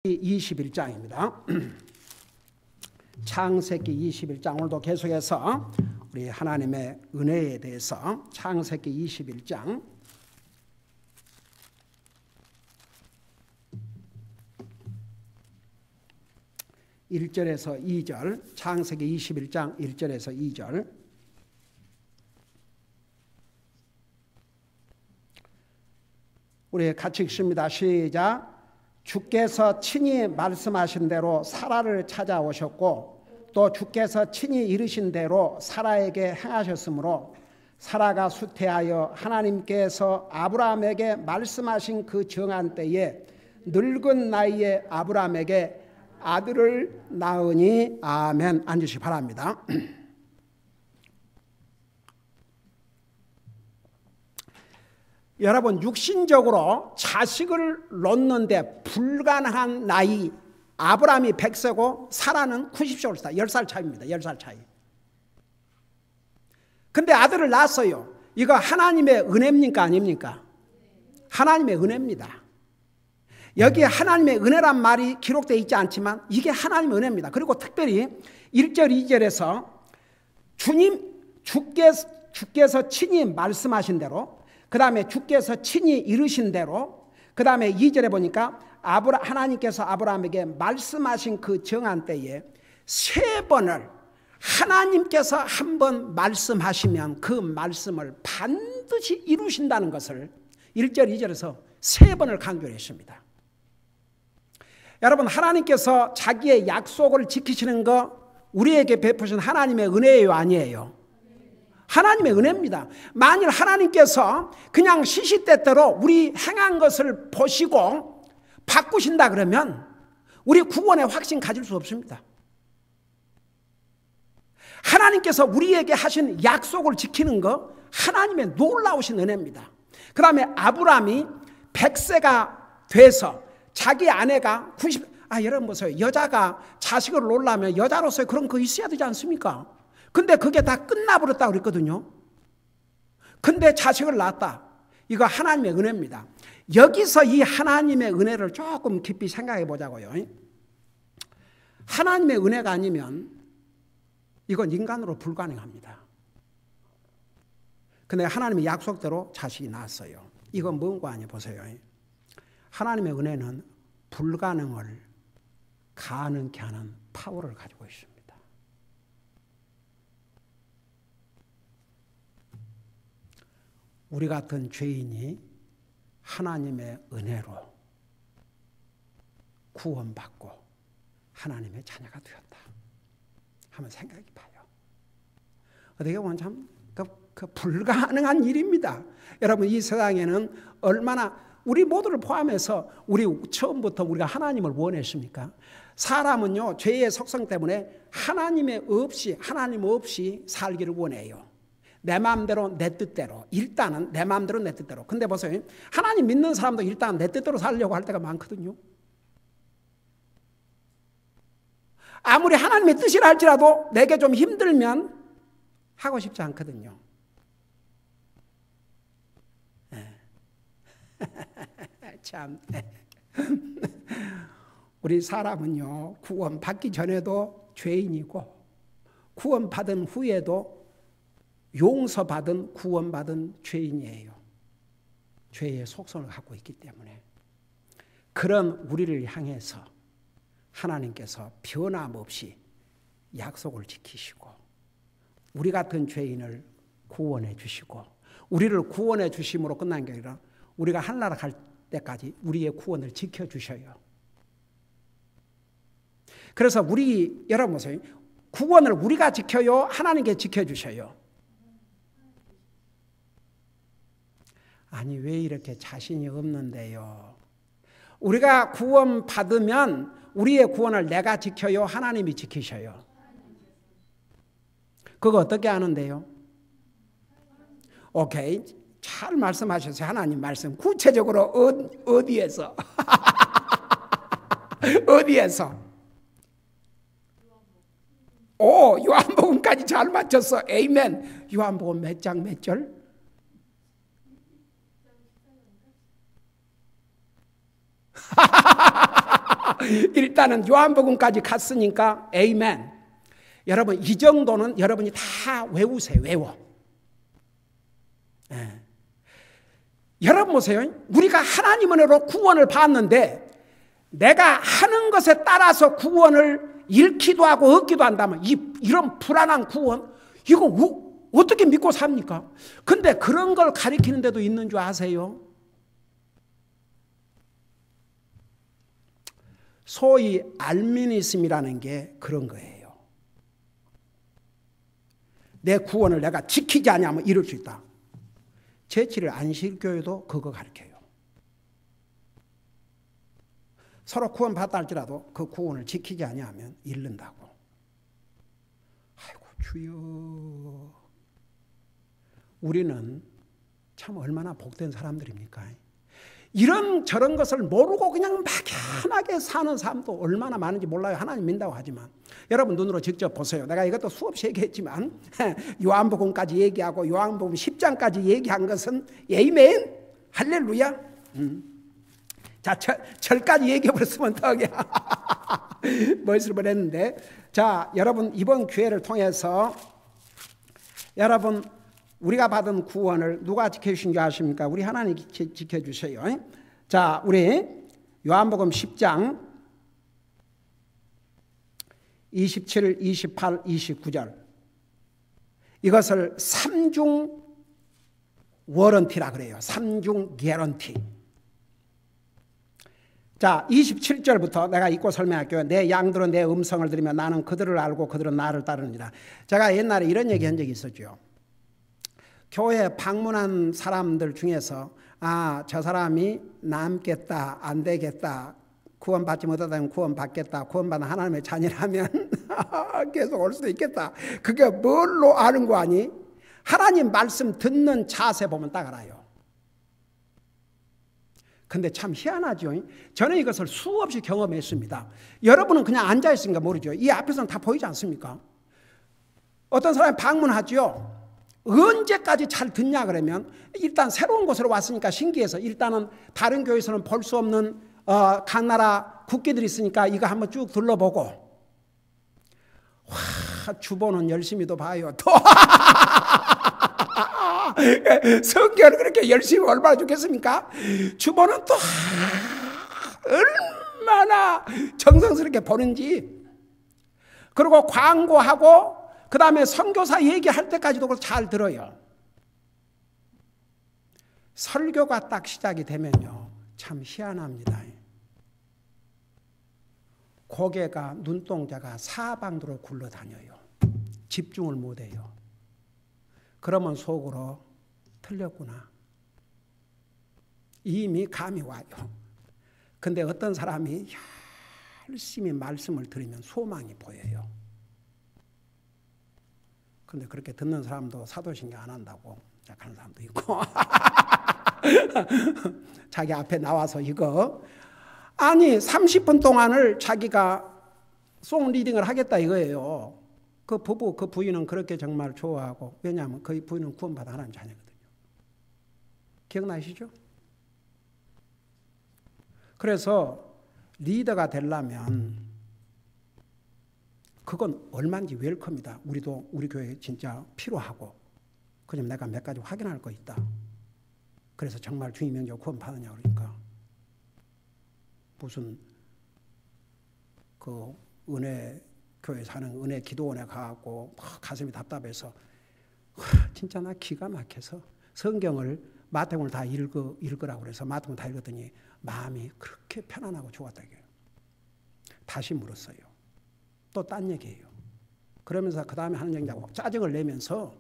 21장입니다. 창세기 21장 오늘도 계속해서 우리 하나님의 은혜에 대해서 창세기 21장 1절에서 2절 창세기 21장 1절에서 2절 우리 같이 읽습니다. 시작. 주께서 친히 말씀하신 대로 사라를 찾아오셨고 또 주께서 친히 이르신 대로 사라에게 행하셨으므로 사라가 수태하여 하나님께서 아브라함에게 말씀하신 그 정한 때에 늙은 나이에 아브라함에게 아들을 낳으니. 아멘. 앉으시기 바랍니다. 여러분, 육신적으로 자식을 놓는데 불가능한 나이, 아브라함이 100세고 사라는 90세로 10살 차이입니다. 10살 차이. 근데 아들을 낳았어요. 이거 하나님의 은혜입니까? 아닙니까? 하나님의 은혜입니다. 여기에 하나님의 은혜란 말이 기록되어 있지 않지만 이게 하나님의 은혜입니다. 그리고 특별히 1절 2절에서 주께서 친히 말씀하신 대로, 그 다음에 주께서 친히 이르신 대로, 그 다음에 2절에 보니까 하나님께서 아브라함에게 말씀하신 그 정한 때에 3번을 하나님께서 한 번 말씀하시면 그 말씀을 반드시 이루신다는 것을 1절 2절에서 3번을 강조했습니다. 여러분, 하나님께서 자기의 약속을 지키시는 거 우리에게 베푸신 하나님의 은혜예요, 아니에요? 하나님의 은혜입니다. 만일 하나님께서 그냥 시시때때로 우리 행한 것을 보시고 바꾸신다 그러면 우리 구원의 확신 가질 수 없습니다. 하나님께서 우리에게 하신 약속을 지키는 거 하나님의 놀라우신 은혜입니다. 그 다음에 아브라함이 100세가 돼서 자기 아내가 90, 여러분 보세요. 여자가 자식을 놓으려면 여자로서의 그런 거 있어야 되지 않습니까? 근데 그게 다 끝나버렸다고 그랬거든요. 근데 자식을 낳았다. 이거 하나님의 은혜입니다. 여기서 이 하나님의 은혜를 조금 깊이 생각해 보자고요. 하나님의 은혜가 아니면 이건 인간으로 불가능합니다. 근데 하나님의 약속대로 자식이 낳았어요. 이건 뭔가 아니 보세요. 하나님의 은혜는 불가능을 가능케 하는 파워를 가지고 있습니다. 우리 같은 죄인이 하나님의 은혜로 구원받고 하나님의 자녀가 되었다 한번 생각해 봐요. 어떻게 보면 참 그 불가능한 일입니다. 여러분, 이 세상에는 얼마나 우리 모두를 포함해서 우리 처음부터 우리가 하나님을 원했습니까? 사람은요, 죄의 속성 때문에 하나님 없이 살기를 원해요. 내 마음대로 내 뜻대로, 일단은 내 마음대로 내 뜻대로. 근데 보세요, 하나님 믿는 사람도 일단 내 뜻대로 살려고 할 때가 많거든요. 아무리 하나님의 뜻이라 할지라도 내게 좀 힘들면 하고 싶지 않거든요. 참, 우리 사람은요, 구원받기 전에도 죄인이고 구원받은 후에도 용서받은 구원받은 죄인이에요. 죄의 속성을 갖고 있기 때문에 그런 우리를 향해서 하나님께서 변함없이 약속을 지키시고 우리 같은 죄인을 구원해 주시고, 우리를 구원해 주심으로 끝난 게 아니라 우리가 하늘나라 갈 때까지 우리의 구원을 지켜주셔요. 그래서 여러분 보세요. 구원을 우리가 지켜요? 하나님께 지켜주셔요? 아니, 왜 이렇게 자신이 없는데요? 우리가 구원 받으면 우리의 구원을 내가 지켜요? 하나님이 지키셔요? 그거 어떻게 하는데요? 오케이, 잘 말씀하셨어요. 하나님 말씀 구체적으로 어디에서? 어디에서? 요한복음까지 잘 맞췄어. 에이멘. 요한복음 몇 장 몇 절? 일단은 요한복음까지 갔으니까 에이멘. 여러분 이 정도는 여러분이 다 외우세요. 외워. 예. 여러분 보세요. 우리가 하나님 은혜로 구원을 받는데 내가 하는 것에 따라서 구원을 잃기도 하고 얻기도 한다면 이런 불안한 구원 이거 어떻게 믿고 삽니까? 근데 그런 걸 가리키는 데도 있는 줄 아세요? 소위 알미니즘이라는 게 그런 거예요. 내 구원을 내가 지키지 않으면 이룰 수 있다. 제7일 안식교회도 그거 가르쳐요. 서로 구원 받다 할지라도 그 구원을 지키지 아니하면 잃는다고. 아이고 주여. 우리는 참 얼마나 복된 사람들입니까? 이런 저런 것을 모르고 그냥 막연하게 사는 사람도 얼마나 많은지 몰라요. 하나님 믿는다고 하지만. 여러분 눈으로 직접 보세요. 내가 이것도 수없이 얘기했지만 요한복음까지 얘기하고 요한복음 10장까지 얘기한 것은 에이멘 할렐루야. 자 절까지 얘기해버렸으면 덕이야. 멋있을 뻔했는데. 자 여러분 이번 기회를 통해서 여러분 우리가 받은 구원을 누가 지켜주신 줄 아십니까? 우리 하나님이 지켜주세요. 자, 우리 요한복음 10장 27, 28, 29절 이것을 삼중 워런티라 그래요. 삼중 개런티. 자, 27절부터 내가 읽고 설명할게요. 내 양들은 내 음성을 들으며 나는 그들을 알고 그들은 나를 따르느니라. 제가 옛날에 이런 얘기 한 적이 있었죠. 교회 방문한 사람들 중에서 저 사람이 남겠다 안 되겠다 구원받지 못하다면 구원받겠다 구원받는 하나님의 자녀라면 계속 올 수도 있겠다. 그게 뭘로 아는 거 아니? 하나님 말씀 듣는 자세 보면 딱 알아요. 근데 참 희한하죠. 저는 이것을 수없이 경험했습니다. 여러분은 그냥 앉아있으니까 모르죠. 이 앞에서는 다 보이지 않습니까? 어떤 사람이 방문하죠. 언제까지 잘 듣냐 그러면 일단 새로운 곳으로 왔으니까 신기해서 일단은 다른 교회에서는 볼 수 없는 각 나라 국기들이 있으니까 이거 한번 쭉 둘러보고 와 주보는 열심히도 봐요. 또 성경을 그렇게 열심히 얼마나 좋겠습니까? 주보는 또 얼마나 정성스럽게 보는지. 그리고 광고하고 그 다음에 선교사 얘기할 때까지도 그걸 잘 들어요. 설교가 딱 시작이 되면요. 참 희한합니다. 고개가 눈동자가 사방으로 굴러다녀요. 집중을 못해요. 그러면 속으로 틀렸구나. 이미 감이 와요. 근데 어떤 사람이 열심히 말씀을 들으면 소망이 보여요. 근데 그렇게 듣는 사람도 사도신경 안 한다고 하는 사람도 있고 자기 앞에 나와서 이거 아니 30분 동안을 자기가 송 리딩을 하겠다 이거예요. 그 부부 그 부인은 그렇게 정말 좋아하고 왜냐하면 그 부인은 구원받아 하나님 자녀거든요. 기억나시죠? 그래서 리더가 되려면 그건 얼마인지 웰컴이다. 우리도 우리 교회에 진짜 필요하고 그냥 내가 몇 가지 확인할 거 있다. 그래서 정말 주님 명령 구원 받느냐 그러니까 무슨 그 은혜 교회 사는 은혜 기도원에 가고 가슴이 답답해서 진짜 나 기가 막혀서 성경을 마태복음을 다 읽으라고 그래서 마태복음 다 읽었더니 마음이 그렇게 편안하고 좋았다 이게요. 다시 물었어요. 또 딴 얘기예요. 그러면서 그 다음에 하는 얘기하고 짜증을 내면서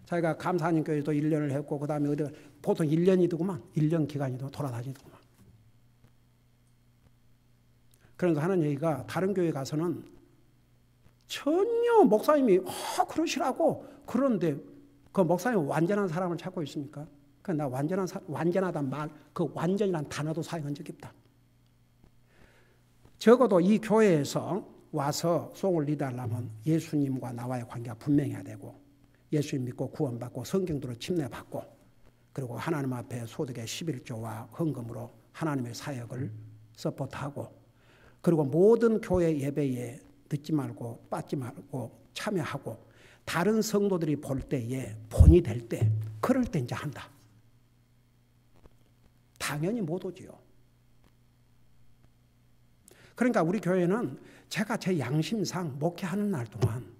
자기가 감사하는 교회도 1년을 했고 그 다음에 어디 보통 1년이더구만 1년 기간이도 돌아다니더구만. 그러면서 하는 얘기가 다른 교회 가서는 전혀 목사님이 그러시라고 그런데 그 목사님 완전한 사람을 찾고 있습니까? 나 완전하단 말 그 완전이란 단어도 사용한 적이 없다. 적어도 이 교회에서 와서 송을 리드하려면 예수님과 나와의 관계가 분명해야 되고 예수님 믿고 구원받고 성경대로 침례받고 그리고 하나님 앞에 소득의 11조와 헌금으로 하나님의 사역을 서포트하고 그리고 모든 교회 예배에 늦지 말고 빠지지 말고 참여하고 다른 성도들이 볼 때에 본이 될 때 그럴 때 이제 한다. 당연히 못 오지요. 그러니까 우리 교회는 제가 제 양심상 목회하는 날 동안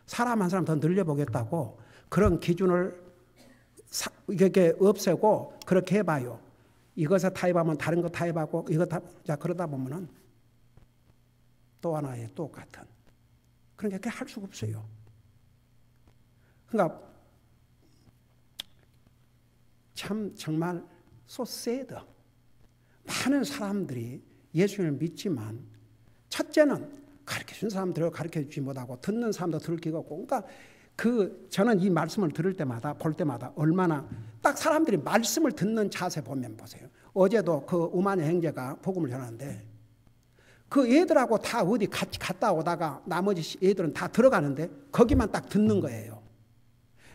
사람 한 사람 더 늘려보겠다고 그런 기준을 이렇게 없애고 그렇게 해봐요. 이것에 타협하면 다른 거 타협하고 이거 자 그러다 보면은 또 하나의 똑같은 그러니까 그렇게 할 수가 없어요. 그러니까 참 정말 so sad. 많은 사람들이 예수님을 믿지만 첫째는 가르쳐준 사람들을 가르쳐주지 못하고 듣는 사람도 들을 기가 없고 그러니까 저는 이 말씀을 들을 때마다 볼 때마다 얼마나 딱 사람들이 말씀을 듣는 자세 보면 보세요. 어제도 그 우만희 형제가 복음을 전하는데 그 애들하고 다 어디 같이 갔다 오다가 나머지 애들은 다 들어가는데 거기만 딱 듣는 거예요.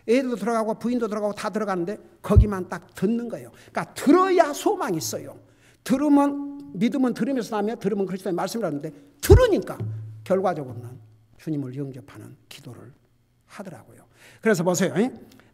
애들도 들어가고 부인도 들어가고 다 들어가는데 거기만 딱 듣는 거예요. 그러니까 들어야 소망이 있어요. 믿으면 들으면서 나며 들으면 그리스도의 말씀이라는데 들으니까 결과적으로는 주님을 영접하는 기도를 하더라고요. 그래서 보세요.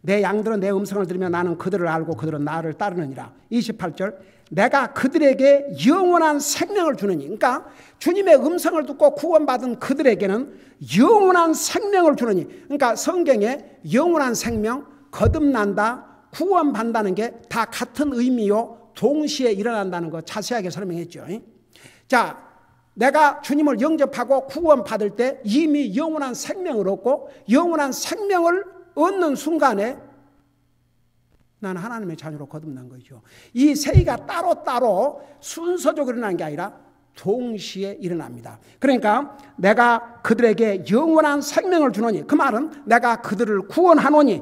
내 양들은 내 음성을 들으며 나는 그들을 알고 그들은 나를 따르느니라. 28절 내가 그들에게 영원한 생명을 주느니 그러니까 주님의 음성을 듣고 구원받은 그들에게는 영원한 생명을 주느니 그러니까 성경에 영원한 생명, 거듭난다, 구원받는다는 게 다 같은 의미요. 동시에 일어난다는 거 자세하게 설명했죠. 자, 내가 주님을 영접하고 구원받을 때 이미 영원한 생명을 얻고 영원한 생명을 얻는 순간에 나는 하나님의 자녀로 거듭난 거죠. 이 세계가 따로따로 순서적으로 일어나는 게 아니라 동시에 일어납니다. 그러니까 내가 그들에게 영원한 생명을 주노니 그 말은 내가 그들을 구원하노니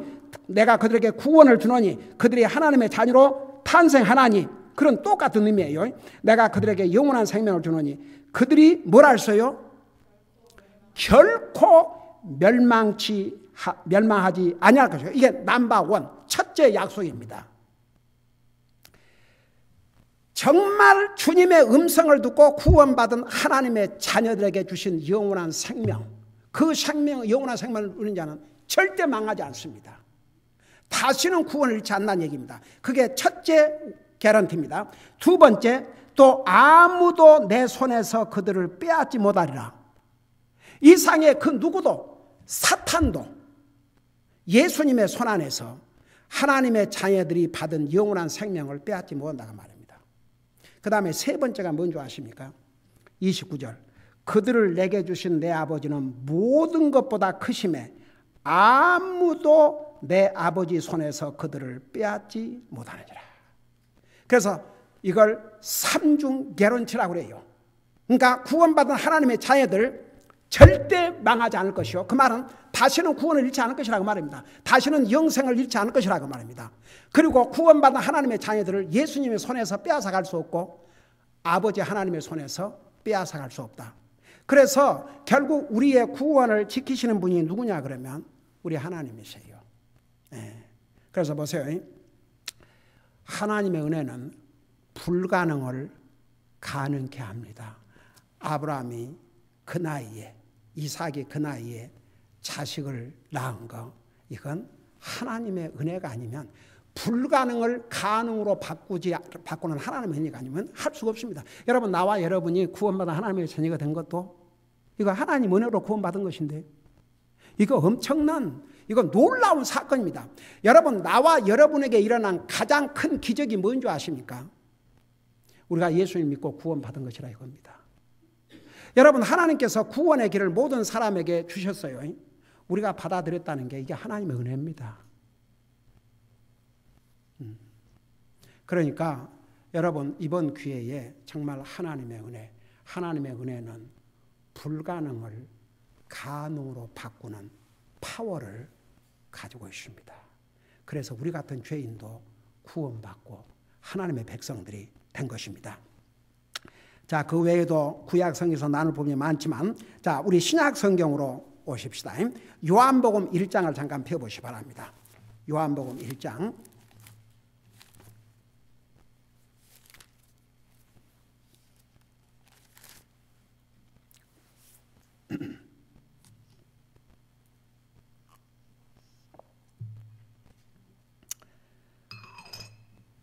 내가 그들에게 구원을 주노니 그들이 하나님의 자녀로 탄생하나니 그런 똑같은 의미예요. 내가 그들에게 영원한 생명을 주노니 그들이 뭘 할서요? 결코 멸망하지 아니할 것이요. 이게 넘버원 첫째 약속입니다. 정말 주님의 음성을 듣고 구원받은 하나님의 자녀들에게 주신 영원한 생명, 그 생명, 영원한 생명을 누리는 자는 절대 망하지 않습니다. 다시는 구원을 잃지 않는다는 얘기입니다. 그게 첫째 개런티입니다. 두 번째, 또 아무도 내 손에서 그들을 빼앗지 못하리라. 이 상의 그 누구도 사탄도 예수님의 손 안에서 하나님의 자녀들이 받은 영원한 생명을 빼앗지 못한다고 말입니다. 그 다음에 세 번째가 뭔지 아십니까? 29절 그들을 내게 주신 내 아버지는 모든 것보다 크심에 아무도 내 아버지 손에서 그들을 빼앗지 못하느니라. 그래서 이걸 삼중 개런티라고 그래요. 그러니까 구원받은 하나님의 자녀들 절대 망하지 않을 것이요. 그 말은 다시는 구원을 잃지 않을 것이라고 말입니다. 다시는 영생을 잃지 않을 것이라고 말입니다. 그리고 구원받은 하나님의 자녀들을 예수님의 손에서 빼앗아갈 수 없고 아버지 하나님의 손에서 빼앗아갈 수 없다. 그래서 결국 우리의 구원을 지키시는 분이 누구냐 그러면 우리 하나님이세요. 네. 그래서 보세요. 하나님의 은혜는 불가능을 가능케 합니다. 아브라함이 그 나이에 이삭이 그 나이에 자식을 낳은 거 이건 하나님의 은혜가 아니면 불가능을 가능으로 바꾸는 하나님의 은혜가 아니면 할 수가 없습니다. 여러분 나와 여러분이 구원받은 하나님의 자녀가 된 것도 이거 하나님 은혜로 구원받은 것인데 이거 엄청난 이건 놀라운 사건입니다. 여러분 나와 여러분에게 일어난 가장 큰 기적이 뭔지 아십니까? 우리가 예수님 믿고 구원받은 것이라 이겁니다. 여러분 하나님께서 구원의 길을 모든 사람에게 주셨어요. 우리가 받아들였다는 게 이게 하나님의 은혜입니다. 그러니까 여러분 이번 기회에 정말 하나님의 은혜는 불가능을 가능으로 바꾸는 파워를 가지고 있습니다. 그래서 우리 같은 죄인도 구원받고 하나님의 백성들이 된 것입니다. 자, 그 외에도 구약 성경에서 나눌 부분이 많지만 자, 우리 신약 성경으로 오십시다. 요한복음 1장을 잠깐 펴보시기 바랍니다. 요한복음 1장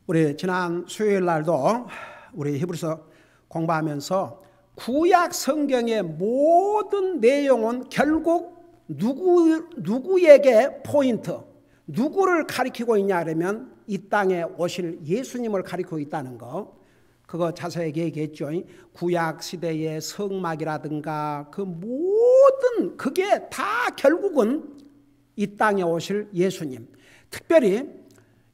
우리 지난 수요일 날도 우리 히브리서 공부하면서 구약 성경의 모든 내용은 결국 누구에게 포인트, 누구를 가리키고 있냐 그러면 이 땅에 오실 예수님을 가리키고 있다는 거, 그거 자세히 얘기했죠. 구약 시대의 성막이라든가 그 모든 그게 다 결국은 이 땅에 오실 예수님. 특별히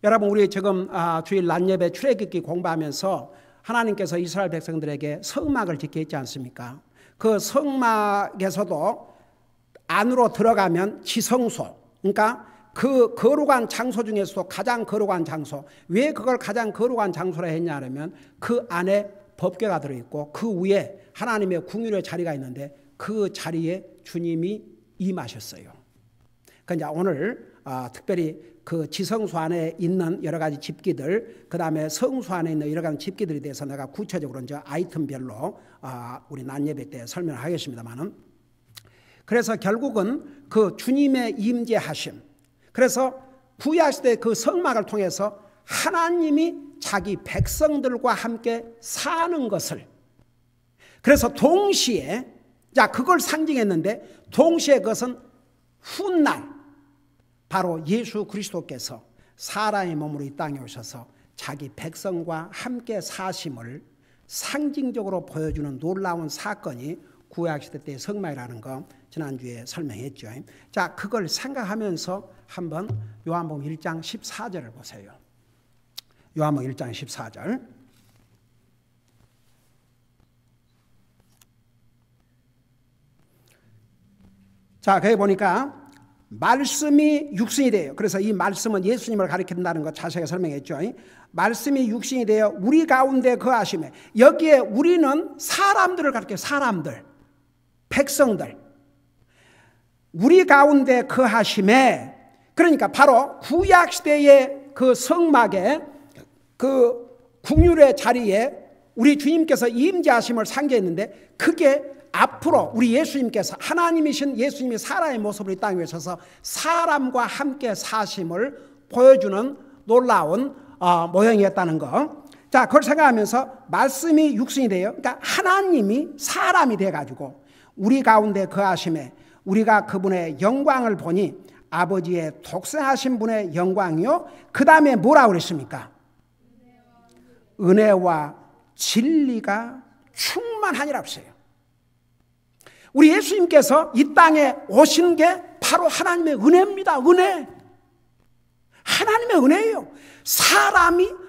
여러분 우리 지금 주일 낮예배 출애굽기 공부하면서 하나님께서 이스라엘 백성들에게 성막을 짓게 했지 않습니까? 그 성막에서도 안으로 들어가면 지성소, 그러니까 그 거룩한 장소 중에서도 가장 거룩한 장소. 왜 그걸 가장 거룩한 장소라 했냐 하면 그 안에 법궤가 들어있고 그 위에 하나님의 궁유의 자리가 있는데 그 자리에 주님이 임하셨어요. 그러니까 오늘 특별히 그 지성소 안에 있는 여러 가지 집기들, 그 다음에 성소 안에 있는 여러 가지 집기들에 대해서 내가 구체적으로 이제 아이템별로 우리 낮예배 때 설명하겠습니다만은, 그래서 결국은 그 주님의 임재하심, 그래서 구약시대 그 성막을 통해서 하나님이 자기 백성들과 함께 사는 것을, 그래서 동시에 자 그걸 상징했는데 동시에 그것은 훗날 바로 예수 그리스도께서 사람의 몸으로 이 땅에 오셔서 자기 백성과 함께 사심을 상징적으로 보여주는 놀라운 사건이 구약시대 때의 성막이라는 거 지난주에 설명했죠. 자, 그걸 생각하면서 한번 요한복음 1장 14절을 보세요. 요한복음 1장 14절. 자, 거기 보니까 말씀이 육신이 돼요. 그래서 이 말씀은 예수님을 가리킨다는 거 자세하게 설명했죠. 말씀이 육신이 되어 우리 가운데 거하심에, 여기에 우리는 사람들을 가리켜요. 사람들, 백성들, 우리 가운데 거하심에, 그러니까 바로 구약시대의 그 성막에 그 궁유의 자리에 우리 주님께서 임재하심을 상기했는데, 그게 앞으로 우리 예수님께서, 하나님이신 예수님이 사람의 모습으로 이 땅에 오셔서 사람과 함께 사심을 보여주는 놀라운 모형이었다는 거. 자, 그걸 생각하면서 말씀이 육신이 돼요. 그러니까 하나님이 사람이 돼가지고 우리 가운데 거하심에 우리가 그분의 영광을 보니 아버지의 독생하신 분의 영광이요, 그 다음에 뭐라고 그랬습니까? 은혜와 진리가 충만하니라고 했어요. 우리 예수님께서 이 땅에 오신 게 바로 하나님의 은혜입니다. 은혜. 하나님의 은혜예요.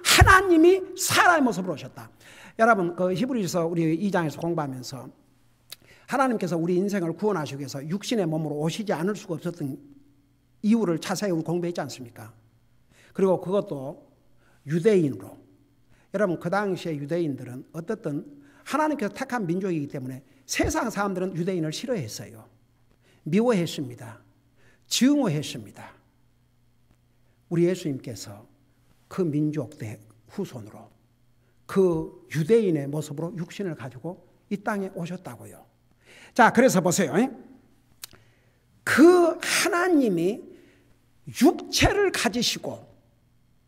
하나님이 사람의 모습으로 오셨다. 여러분, 그 히브리서 우리 2장에서 공부하면서 하나님께서 우리 인생을 구원하시기 위해서 육신의 몸으로 오시지 않을 수가 없었던 이유를 자세히 공부했지 않습니까? 그리고 그것도 유대인으로. 여러분, 그 당시에 유대인들은 어떻든 하나님께서 택한 민족이기 때문에 세상 사람들은 유대인을 싫어했어요. 미워했습니다. 증오했습니다. 우리 예수님께서 그 민족 대 후손으로 그 유대인의 모습으로 육신을 가지고 이 땅에 오셨다고요. 자, 그래서 보세요. 그 하나님이 육체를 가지시고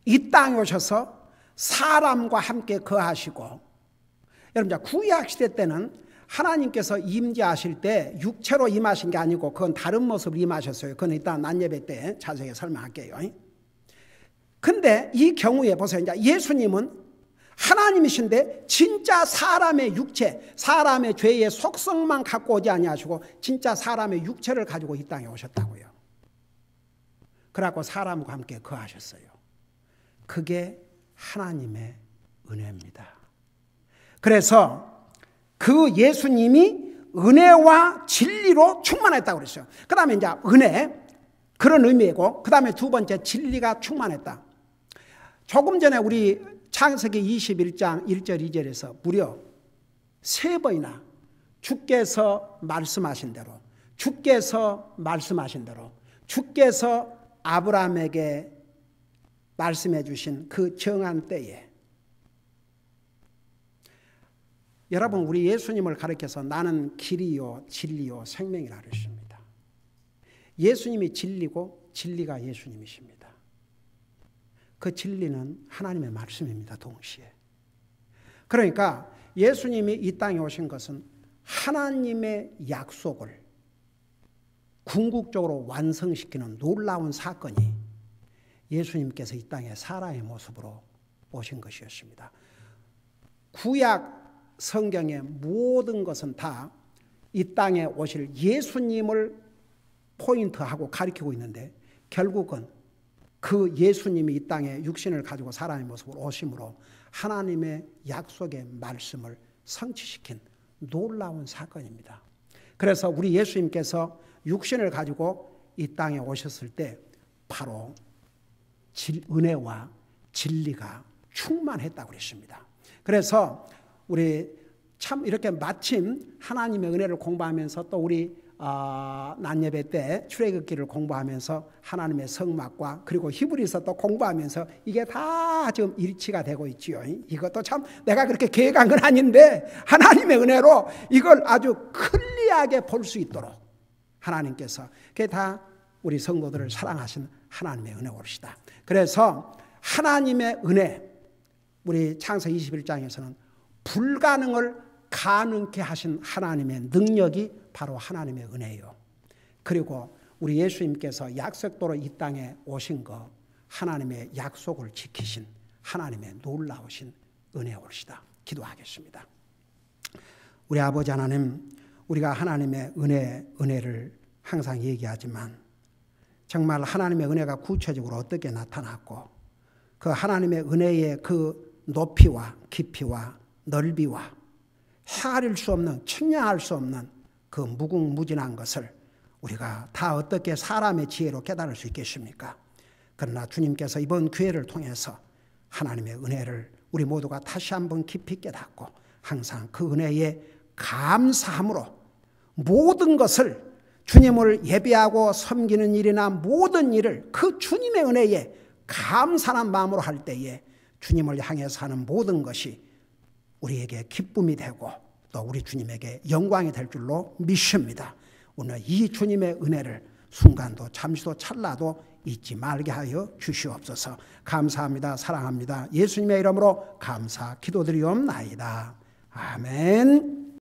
이 땅에 오셔서 사람과 함께 거하시고, 여러분, 구약시대 때는 하나님께서 임재하실 때 육체로 임하신 게 아니고 그건 다른 모습으로 임하셨어요. 그건 일단 낮예배 때 자세히 설명할게요. 근데 이 경우에 보세요. 이제 예수님은 하나님이신데 진짜 사람의 육체, 사람의 죄의 속성만 갖고 오지 아니하시고 진짜 사람의 육체를 가지고 이 땅에 오셨다고요. 그래갖고 사람과 함께 거하셨어요. 그게 하나님의 은혜입니다. 그래서 그 예수님이 은혜와 진리로 충만했다고 그랬어요. 그 다음에 이제 은혜, 그런 의미이고, 그 다음에 두 번째 진리가 충만했다. 조금 전에 우리 창세기 21장 1절 2절에서 무려 3번이나 주께서 말씀하신 대로, 주께서 말씀하신 대로, 주께서 아브라함에게 말씀해 주신 그 정한 때에, 여러분, 우리 예수님을 가리켜서 나는 길이요 진리요 생명이라 그랬습니다. 예수님이 진리고 진리가 예수님이십니다. 그 진리는 하나님의 말씀입니다. 동시에. 그러니까 예수님이 이 땅에 오신 것은 하나님의 약속을 궁극적으로 완성시키는 놀라운 사건이 예수님께서 이 땅에 사람의 모습으로 오신 것이었습니다. 구약 성경의 모든 것은 다 이 땅에 오실 예수님을 포인트하고 가리키고 있는데 결국은 그 예수님이 이 땅에 육신을 가지고 사람의 모습으로 오심으로 하나님의 약속의 말씀을 성취시킨 놀라운 사건입니다. 그래서 우리 예수님께서 육신을 가지고 이 땅에 오셨을 때 바로 은혜와 진리가 충만했다고 그랬습니다. 그래서 우리 참 이렇게 마침 하나님의 은혜를 공부하면서 또 우리 낮예배 때 출애굽기를 공부하면서 하나님의 성막과 그리고 히브리서 또 공부하면서 이게 다 지금 일치가 되고 있지요. 이것도 참 내가 그렇게 계획한 건 아닌데 하나님의 은혜로 이걸 아주 클리어하게 볼 수 있도록 하나님께서 그게 다 우리 성도들을 사랑하신 하나님의 은혜로시다. 그래서 하나님의 은혜, 우리 창세기 21장에서는 불가능을 가능케 하신 하나님의 능력이 바로 하나님의 은혜예요. 그리고 우리 예수님께서 약속도로 이 땅에 오신 거 하나님의 약속을 지키신 하나님의 놀라우신 은혜로시다. 기도하겠습니다. 우리 아버지 하나님, 우리가 하나님의 은혜를 항상 얘기하지만 정말 하나님의 은혜가 구체적으로 어떻게 나타났고 그 하나님의 은혜의 그 높이와 깊이와 넓이와 헤아릴 수 없는, 측량할 수 없는 그 무궁무진한 것을 우리가 다 어떻게 사람의 지혜로 깨달을 수 있겠습니까? 그러나 주님께서 이번 기회를 통해서 하나님의 은혜를 우리 모두가 다시 한번 깊이 깨닫고 항상 그 은혜에 감사함으로 모든 것을 주님을 예배하고 섬기는 일이나 모든 일을 그 주님의 은혜에 감사한 마음으로 할 때에 주님을 향해서 하는 모든 것이 우리에게 기쁨이 되고 또 우리 주님에게 영광이 될 줄로 믿습니다. 오늘 이 주님의 은혜를 순간도 잠시도 찰나도 잊지 말게 하여 주시옵소서. 감사합니다. 사랑합니다. 예수님의 이름으로 감사 기도드리옵나이다. 아멘.